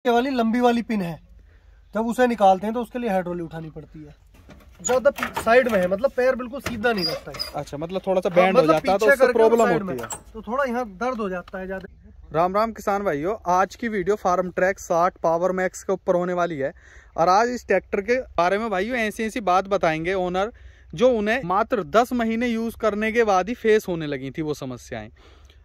ये वाली लंबी वाली पिन है, जब उसे निकालते हैं तो उसके लिए हाइड्रोली उठानी पड़ती है। ज्यादा साइड में है, मतलब पैर बिल्कुल सीधा नहीं रहता है। अच्छा, मतलब थोड़ा सा बैंड हो जाता है तो उससे प्रॉब्लम होती है, तो थोड़ा यहाँ दर्द हो जाता है ज्यादा। राम राम किसान भाइयों, आज की video Farmtrac 60 power max के ऊपर होने वाली है। और आज इस ट्रैक्टर के बारे में भाइयों ऐसी बात बताएंगे ओनर, जो उन्हें मात्र 10 महीने यूज करने के बाद ही फेस होने लगी थी वो समस्याएं।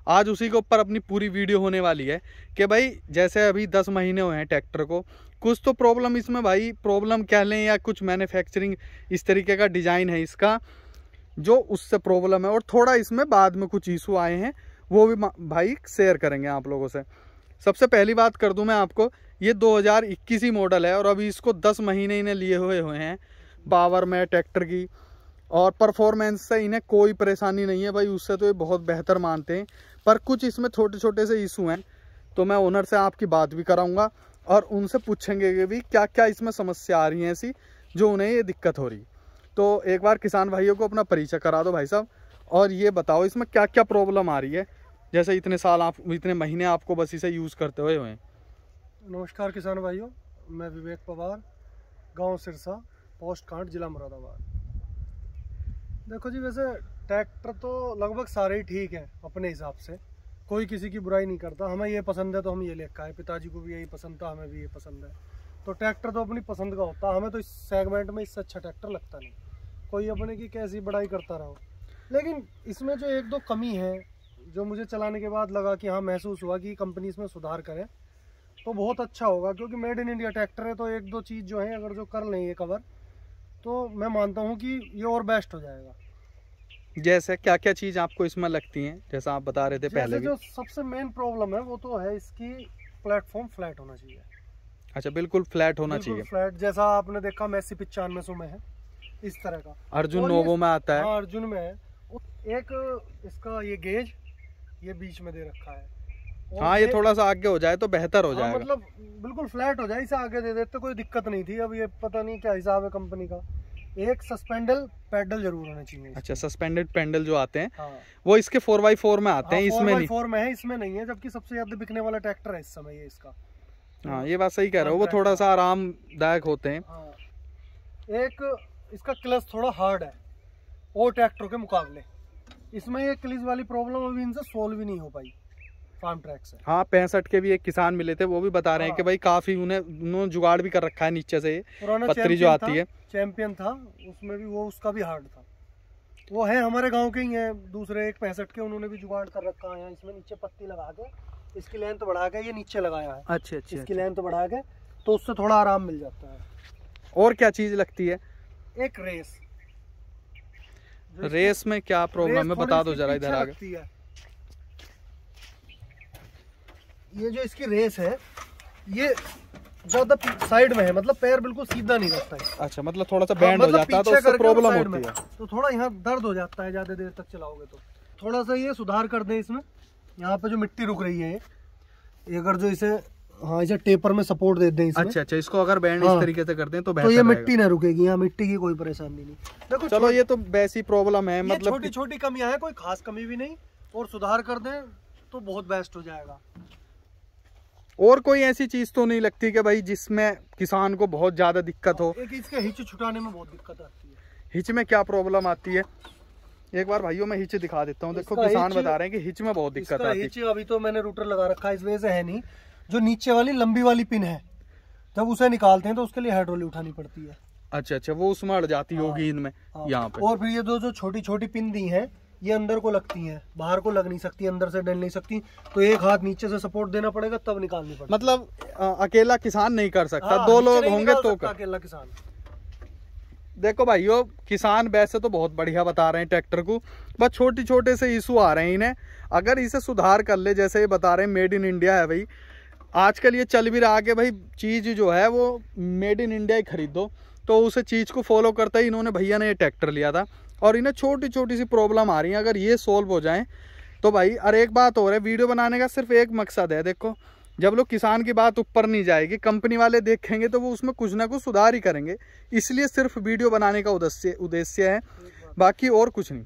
आज उसी के ऊपर अपनी पूरी वीडियो होने वाली है कि भाई जैसे अभी 10 महीने हुए हैं ट्रैक्टर को, कुछ तो प्रॉब्लम इसमें भाई प्रॉब्लम कह लें या कुछ मैन्युफैक्चरिंग इस तरीके का डिजाइन है इसका जो उससे प्रॉब्लम है, और थोड़ा इसमें बाद में कुछ इशू आए हैं वो भी भाई शेयर करेंगे आप लोगों से। सबसे पहली बात कर दूं मैं आपको, ये 2021 ही मॉडल है और अभी इसको 10 महीने इन्हें लिए हुए हैं पावर में ट्रैक्टर की, और परफॉर्मेंस से इन्हें कोई परेशानी नहीं है भाई, उससे तो ये बहुत बेहतर मानते हैं। पर कुछ इसमें छोटे छोटे से इशू हैं, तो मैं ओनर से आपकी बात भी कराऊंगा और उनसे पूछेंगे कि भी क्या क्या इसमें समस्या आ रही है ऐसी जो उन्हें ये दिक्कत हो रही। तो एक बार किसान भाइयों को अपना परिचय करा दो भाई साहब, और ये बताओ इसमें क्या क्या प्रॉब्लम आ रही है, जैसे इतने महीने आपको बस इसे यूज़ करते हुए हैं। नमस्कार किसान भाइयों, मैं विवेक पवार, गांव सिरसा, पोस्ट कांट, जिला मुरादाबाद। देखो जी, वैसे ट्रैक्टर तो लगभग सारे ही ठीक हैं अपने हिसाब से, कोई किसी की बुराई नहीं करता। हमें ये पसंद है तो हम ये लेकर आए, पिताजी को भी यही पसंद था, हमें भी ये पसंद है। तो ट्रैक्टर तो अपनी पसंद का होता है, हमें तो इस सेगमेंट में इससे अच्छा ट्रैक्टर लगता नहीं। कोई अपने की कैसी बड़ाई करता रहो, लेकिन इसमें जो एक दो कमी है जो मुझे चलाने के बाद लगा कि हाँ महसूस हुआ कि कंपनी इसमें सुधार करे तो बहुत अच्छा होगा, क्योंकि मेड इन इंडिया ट्रैक्टर है। तो एक दो चीज़ जो है अगर जो कर लें ये कवर, तो मैं मानता हूँ कि ये और बेस्ट हो जाएगा। जैसे क्या क्या चीज़ आपको इसमें लगती हैं, जैसा आप बता रहे थे पहले भी? जो सबसे मेन प्रॉब्लम है वो तो है इसकी प्लेटफॉर्म फ्लैट होना चाहिए। अच्छा, बिल्कुल फ्लैट होना चाहिए, फ्लैट जैसा आपने देखा मैसी 9500 में है इस तरह का, अर्जुन नोवो में आता है। हाँ, अर्जुन में है। एक इसका ये गेज ये बीच में दे रखा है, हाँ ये थोड़ा सा आगे हो जाए तो बेहतर हो जाएगा, मतलब बिल्कुल फ्लैट हो जाए, इसे आगे दे देते कोई दिक्कत नहीं थी। अब ये पता नहीं क्या हिसाब है कंपनी का। एक सस्पेंडल पैडल जरूर होने चाहिए। अच्छा, सस्पेंडेड पैडल जो आते हैं, हाँ, वो इसके 4x4 में आते हैं, इसमें नहीं। 4x4 में है, इसमें नहीं है, जबकि सबसे ज्यादा बिकने वाला ट्रैक्टर है इस समय ये इसका। हाँ, ये बात सही कह रहे हो, वो थोड़ा सा आरामदायक होते हैं। हाँ, एक इसका क्लच थोड़ा हार्ड है और ट्रैक्टर के मुकाबले। इसमें ये क्लिच वाली प्रॉब्लम अभी इनसे सोल्व भी नहीं हो पाई फार्म ट्रैक से। हाँ, 65 के भी एक किसान मिले थे, वो भी बता रहे हैं कि भाई काफी उन्होंने जुगाड़ भी कर रखा है नीचे से, पत्थरी जो आती है। चैंपियन था उसमें भी, वो उसका भी हार्ड था। वो है हमारे गांव के ही है, दूसरे एक 65 के, उन्होंने भी जुगाड़ कर रखा है। इसमें नीचे पत्ती लगा के इसकी लेंथ बढ़ा के ये नीचे लगाया है। अच्छा, इसकी लेंथ बढ़ा के, तो उससे थोड़ा आराम मिल जाता है। और क्या चीज लगती है? एक रेस में क्या प्रॉब्लम है, बता दो जरा इधर आगे। ये जो इसकी रेस है ये ज्यादा साइड में है, मतलब पैर बिल्कुल सीधा नहीं रहता है। अच्छा, मतलब थोड़ा सा बैंड हो जाता है तो उससे प्रॉब्लम होती है, तो थोड़ा यहाँ दर्द हो जाता है ज्यादा देर तक चलाओगे तो। थोड़ा सा ये सुधार कर दें इसमें, यहाँ पे जो मिट्टी रुक रही है ये अगर जो इसे, हाँ, इसे टेपर में सपोर्ट दे दें इसमें। अच्छा, इसको अगर बैंड इस तरीके से कर दें तो ये मिट्टी ना रुकेगी, यहाँ मिट्टी की कोई परेशानी नहीं। देखो चलो, ये तो वैसी प्रॉब्लम है, मतलब छोटी छोटी कमियां है, कोई खास कमी भी नहीं, और सुधार कर दें तो बहुत बेस्ट हो जाएगा। और कोई ऐसी चीज तो नहीं लगती कि भाई जिसमें किसान को बहुत ज्यादा दिक्कत हो? एक इसके हिच छुटाने में बहुत दिक्कत आती है। हिच में क्या प्रॉब्लम आती है? एक बार भाइयों मैं हिच दिखा देता हूँ। देखो, किसान बता रहे हैं कि हिच में बहुत दिक्कत आती है। अभी तो मैंने रूटर लगा रखा है, इस वजह से है नहीं। जो नीचे वाली लंबी वाली पिन है, जब उसे निकालते हैं तो उसके लिए हाइड्रोली उठानी पड़ती है। अच्छा, वो उसमें अड़ जाती होगी इनमें, यहाँ पे। और फिर ये जो छोटी छोटी पिन दी है ये अंदर को लगती हैं, बाहर को लग नहीं सकती, अंदर से डल नहीं सकती, तो एक हाथ नीचे से सपोर्ट देना पड़ेगा तब निकालनी पड़ेगी। मतलब अकेला किसान नहीं कर सकता, दो लोग होंगे तो अकेला किसान। देखो भाइयों, किसान वैसे तो बहुत बढ़िया बता रहे हैं ट्रैक्टर को, बस छोटे छोटे से इशू आ रहे हैं इन्हें। अगर इसे सुधार कर ले, जैसे ये बता रहे हैं मेड इन इंडिया है भाई, आजकल ये चल भी रहा कि भाई चीज़ जो है वो मेड इन इंडिया ही खरीदो, तो उसे चीज़ को फॉलो करते ही इन्होंने भैया ने ये ट्रैक्टर लिया था। और इन्हें छोटी छोटी सी प्रॉब्लम आ रही है, अगर ये सोल्व हो जाए तो भाई। और एक बात और है, वीडियो बनाने का सिर्फ एक मकसद है, देखो जब लोग किसान की बात ऊपर नहीं जाएगी, कंपनी वाले देखेंगे तो वो उसमें कुछ ना कुछ सुधार ही करेंगे, इसलिए सिर्फ वीडियो बनाने का उद्देश्य है, बाकी और कुछ नहीं।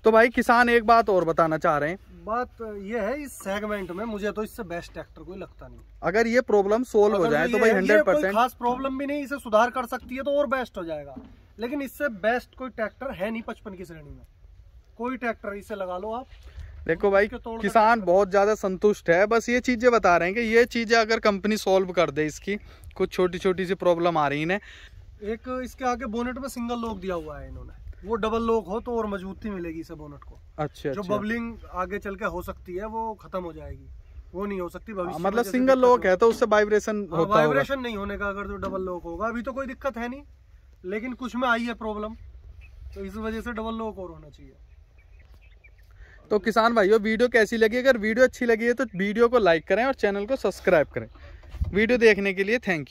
तो भाई किसान एक बात और बताना चाह रहे हैं बात ये है, इस सेगमेंट में मुझे तो इससे बेस्ट ट्रैक्टर कोई लगता नहीं। अगर ये प्रॉब्लम सोल्व हो जाए तो भाई 100% खास प्रॉब्लम भी नहीं, इसे सुधार कर सकती है तो और बेस्ट हो जाएगा। लेकिन इससे बेस्ट कोई ट्रैक्टर है नहीं 55 की श्रेणी में। कोई ट्रैक्टर इसे लगा लो आप। देखो भाई किसान बहुत ज्यादा संतुष्ट है। बस ये चीजें बता रहे हैं कि ये चीजें अगर कंपनी सॉल्व कर दे, इसकी कुछ छोटी छोटी सी प्रॉब्लम आ रही है इन्हें। एक इसके आगे बोनेट में सिंगल लॉक दिया हुआ है इन्होंने, वो डबल लॉक हो तो और मजबूती मिलेगी इसे बोनेट को। अच्छा, जो बबलिंग आगे चल के हो सकती है वो खत्म हो जाएगी, वो नहीं हो सकती भविष्य में। मतलब सिंगल लॉक है तो उससे वाइब्रेशन होता होगा। वाइब्रेशन नहीं होने का अगर जो डबल लॉक होगा, अभी तो कोई दिक्कत है नहीं, लेकिन कुछ में आई है प्रॉब्लम, तो इस वजह से डबल लॉक और होना चाहिए। तो किसान भाइयों वीडियो कैसी लगी? अगर वीडियो अच्छी लगी है तो वीडियो को लाइक करें और चैनल को सब्सक्राइब करें। वीडियो देखने के लिए थैंक यू।